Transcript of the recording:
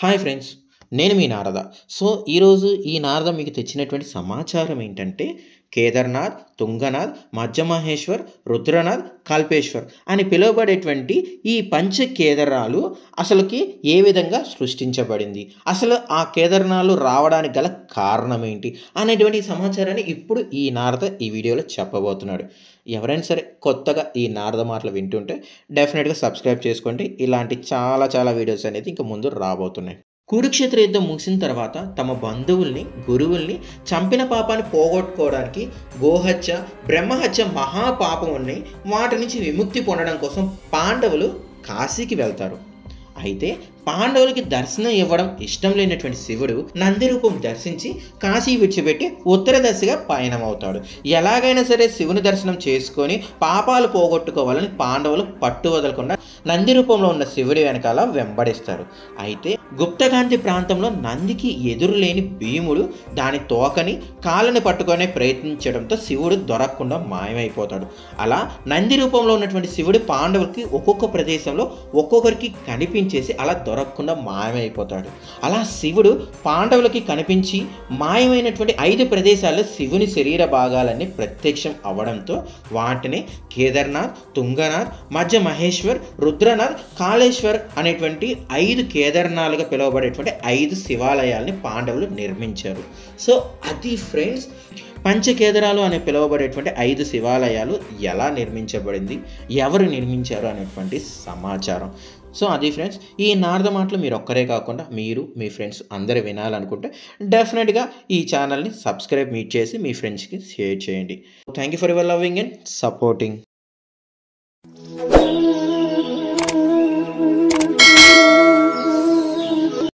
Hi friends. నేను మీ Narada. So, ఈరోజు ఈ నారద మీకు తెచ్చినటువంటి సమాచారం ఏంటంటే, కేదార్‌నాథ్, తుంగనాథ్, మధ్యమహేశ్వర్, రుద్రనాథ్, కల్పేశ్వర్ అని పిలువబడేటువంటి ఈ పంచ కేదారాలు అసలుకి ఏ విధంగా సృష్టించబడింది? అసలు ఆ కేదార్నాలు రావడానికి గల కారణం ఏంటి? అనేటువంటి సమాచారాన్ని ఇప్పుడు ఈ నారద ఈ వీడియోలో చెప్పబోతున్నాడు. ఎవరైనా సరే కొత్తగా ఈ నారద మాటలు వింటుంటే డెఫినిట్‌గా సబ్స్క్రైబ్ చేసుకోండి. ఇలాంటి చాలా వీడియోస్ అనేది ఇంక ముందు రాబోతున్నాయి. కురుక్షేత్ర యుద్ధం ముగిసిన తర్వాత తమ బంధువుల్ని, గురువుల్ని చంపిన పాపాన్ని పోగొట్టుకోవడానికి గోహత్య, బ్రహ్మహత్య మహాపాపం ఉన్నాయి. వాటి నుంచి విముక్తి పొందడం కోసం పాండవులు కాశీకి వెళ్తారు. అయితే పాండవులకి దర్శనం ఇవ్వడం ఇష్టం లేనటువంటి శివుడు నంది రూపం దర్శించి కాశీ విడిచిపెట్టి ఉత్తర దశగా పయనమవుతాడు. ఎలాగైనా సరే శివుని దర్శనం చేసుకొని పాపాలు పోగొట్టుకోవాలని పాండవులు పట్టు వదలకుండా నంది రూపంలో ఉన్న శివుడి వెనకాల వెంబడిస్తారు. అయితే గుప్తకాంతి ప్రాంతంలో నందికి ఎదురులేని భీముడు దాని తోకని కాళ్ళని పట్టుకునే ప్రయత్నించడంతో శివుడు దొరకకుండా మాయమైపోతాడు. అలా నంది రూపంలో ఉన్నటువంటి శివుడు పాండవులకి ఒక్కొక్క ప్రదేశంలో ఒక్కొక్కరికి కనిపించేసి అలా దొరకకుండా మాయమైపోతాడు. అలా శివుడు పాండవులకి కనిపించి మాయమైనటువంటి 5 ప్రదేశాల్లో శివుని శరీర భాగాలన్నీ ప్రత్యక్షం అవడంతో వాటిని కేదార్‌నాథ్, తుంగనాథ్, మధ్య మహేశ్వర్, రుద్రనాథ్, కాళేశ్వర్ అనేటువంటి 5 కేదార్నాలుగా పిలువబడేటువంటి 5 శివాలయాల్ని పాండవులు నిర్మించారు. సో అది ఫ్రెండ్స్, పంచకేదారాలు అని పిలువబడేటువంటి 5 శివాలయాలు ఎలా నిర్మించబడింది, ఎవరు నిర్మించారు అనేటువంటి సమాచారం. సో అది ఫ్రెండ్స్, ఈ నారద మాటలు మీరు ఒక్కరే కాకుండా మీరు మీ ఫ్రెండ్స్ అందరూ వినాలనుకుంటే డెఫినెట్గా ఈ ఛానల్ని సబ్స్క్రైబ్ చేసి మీ ఫ్రెండ్స్కి షేర్ చేయండి. Thank you for your loving and supporting.